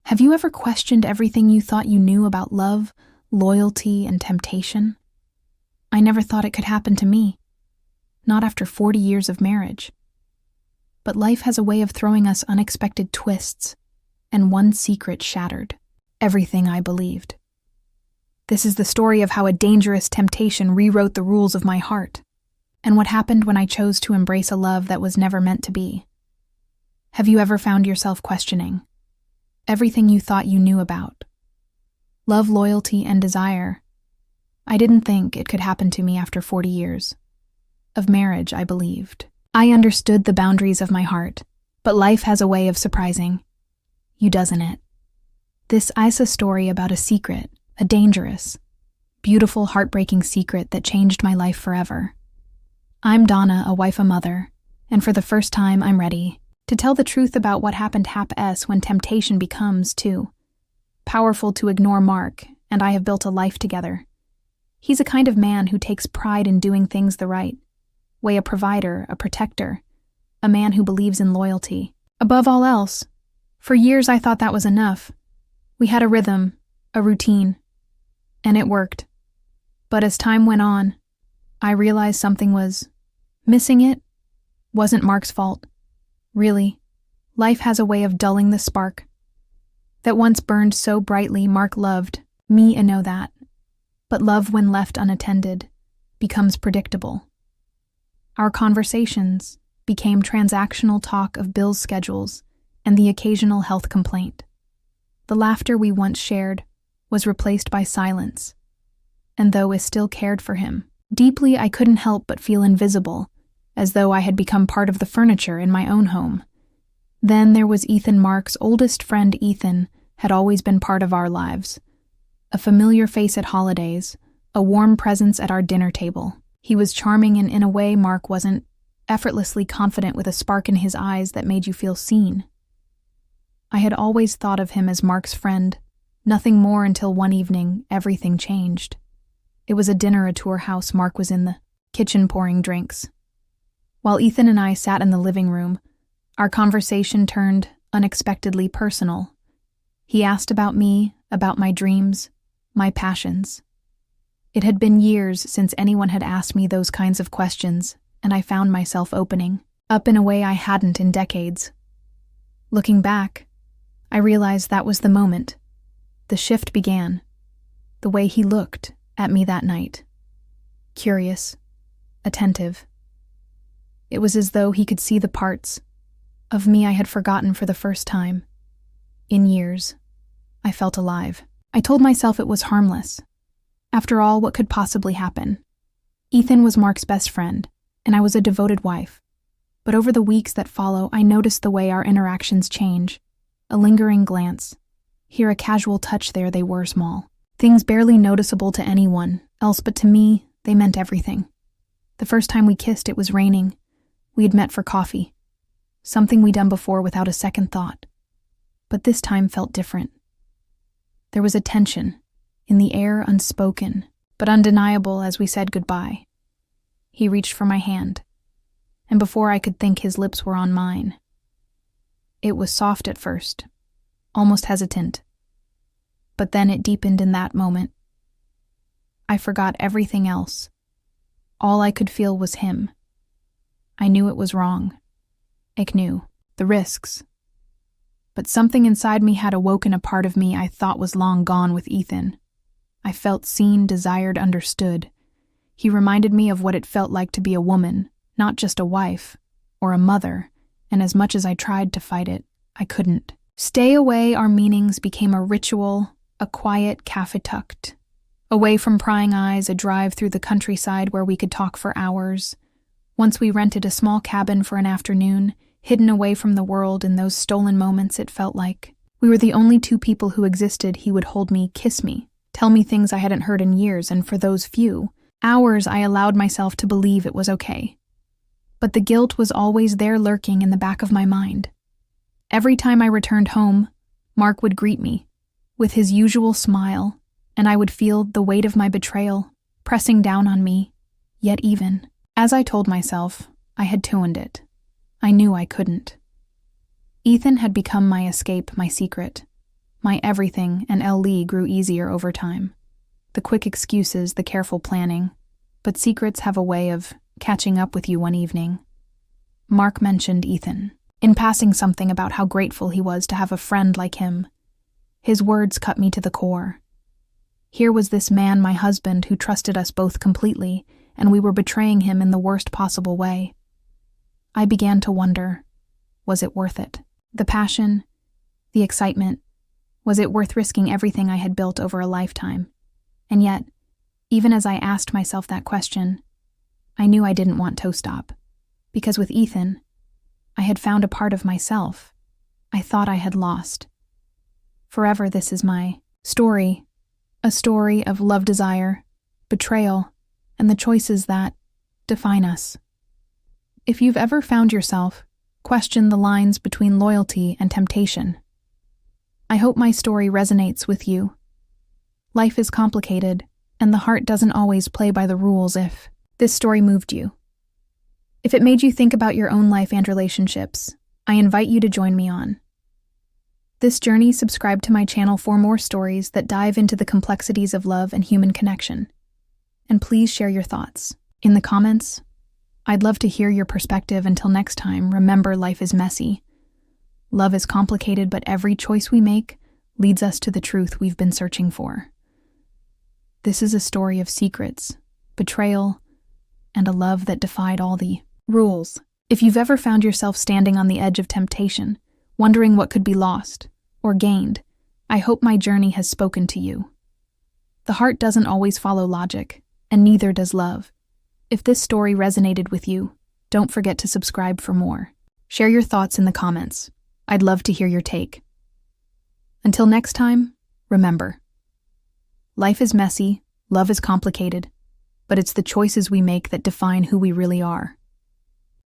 Have you ever questioned everything you thought you knew about love, loyalty, and temptation? I never thought it could happen to me. Not after 40 years of marriage. But life has a way of throwing us unexpected twists, and one secret shattered everything I believed. This is the story of how a dangerous temptation rewrote the rules of my heart, and what happened when I chose to embrace a love that was never meant to be. Have you ever found yourself questioning everything you thought you knew about love, loyalty, and desire? I didn't think it could happen to me after 40 years of marriage, I believed. I understood the boundaries of my heart, but life has a way of surprising you, doesn't it? This is a story about a secret, a dangerous, beautiful, heartbreaking secret that changed my life forever. I'm Donna, a wife, a mother, and for the first time I'm ready to tell the truth about what happened when temptation becomes too powerful to ignore Mark, and I have built a life together. He's a kind of man who takes pride in doing things the right way, a provider, a protector, a man who believes in loyalty. Above all else, for years I thought that was enough. We had a rhythm, a routine, and it worked. But as time went on, I realized something was missing. It wasn't Mark's fault. Really, life has a way of dulling the spark that once burned so brightly. Mark loved me, and know that. But love, when left unattended, becomes predictable. Our conversations became transactional talk of bills, schedules, and the occasional health complaint. The laughter we once shared was replaced by silence, and though I still cared for him deeply, I couldn't help but feel invisible, as though I had become part of the furniture in my own home. Then there was Ethan, Mark's oldest friend. Ethan had always been part of our lives, a familiar face at holidays, a warm presence at our dinner table. He was charming, and in a way Mark wasn't, effortlessly confident with a spark in his eyes that made you feel seen. I had always thought of him as Mark's friend, nothing more, until one evening everything changed. It was a dinner at our house. Mark was in the kitchen pouring drinks, while Ethan and I sat in the living room. Our conversation turned unexpectedly personal. He asked about me, about my dreams, my passions. It had been years since anyone had asked me those kinds of questions, and I found myself opening up in a way I hadn't in decades. Looking back, I realized that was the moment. The shift began. The way he looked at me that night. Curious, attentive. It was as though he could see the parts of me I had forgotten. For the first time in years, I felt alive. I told myself it was harmless. After all, what could possibly happen? Ethan was Mark's best friend, and I was a devoted wife. But over the weeks that follow, I noticed the way our interactions change. A lingering glance, here a casual touch, there they were small. Things barely noticeable to anyone else, but to me, they meant everything. The first time we kissed, it was raining. We had met for coffee. Something we'd done before without a second thought. But this time felt different. There was a tension in the air, unspoken, but undeniable, as we said goodbye. He reached for my hand, and before I could think, his lips were on mine. It was soft at first, almost hesitant, but then it deepened in that moment. I forgot everything else. All I could feel was him. I knew it was wrong. I knew the risks. But something inside me had awoken, a part of me I thought was long gone with Ethan. I felt seen, desired, understood. He reminded me of what it felt like to be a woman, not just a wife or a mother, and as much as I tried to fight it, I couldn't. Stay away, our meetings became a ritual, a quiet cafe tucked away from prying eyes, a drive through the countryside where we could talk for hours. Once we rented a small cabin for an afternoon, hidden away from the world. In those stolen moments, it felt like we were the only two people who existed. He would hold me, kiss me, tell me things I hadn't heard in years, and for those few hours I allowed myself to believe it was okay. But the guilt was always there, lurking in the back of my mind. Every time I returned home, Mark would greet me with his usual smile, and I would feel the weight of my betrayal pressing down on me. Yet even as I told myself I had tuned it, I knew I couldn't. Ethan had become my escape, my secret, My everything and Lee grew easier over time. The quick excuses, the careful planning, but secrets have a way of catching up with you one evening. Mark mentioned Ethan, in passing something about how grateful he was to have a friend like him. His words cut me to the core. Here was this man, my husband, who trusted us both completely, and we were betraying him in the worst possible way. I began to wonder, was it worth it? The passion, the excitement, was it worth risking everything I had built over a lifetime? And yet, even as I asked myself that question, I knew I didn't want to stop. Because with Ethan, I had found a part of myself I thought I had lost. Forever, this is my story, a story of love, desire, betrayal, and the choices that define us. If you've ever found yourself question the lines between loyalty and temptation, I hope my story resonates with you. Life is complicated, and the heart doesn't always play by the rules. If this story moved you, if it made you think about your own life and relationships, I invite you to join me on this journey. Subscribe to my channel for more stories that dive into the complexities of love and human connection. And please share your thoughts in the comments. I'd love to hear your perspective. Until next time, remember, life is messy. Love is complicated, but every choice we make leads us to the truth we've been searching for. This is a story of secrets, betrayal, and a love that defied all the rules. If you've ever found yourself standing on the edge of temptation, wondering what could be lost or gained, I hope my journey has spoken to you. The heart doesn't always follow logic, and neither does love. If this story resonated with you, don't forget to subscribe for more. Share your thoughts in the comments. I'd love to hear your take. Until next time, remember, life is messy, love is complicated, but it's the choices we make that define who we really are.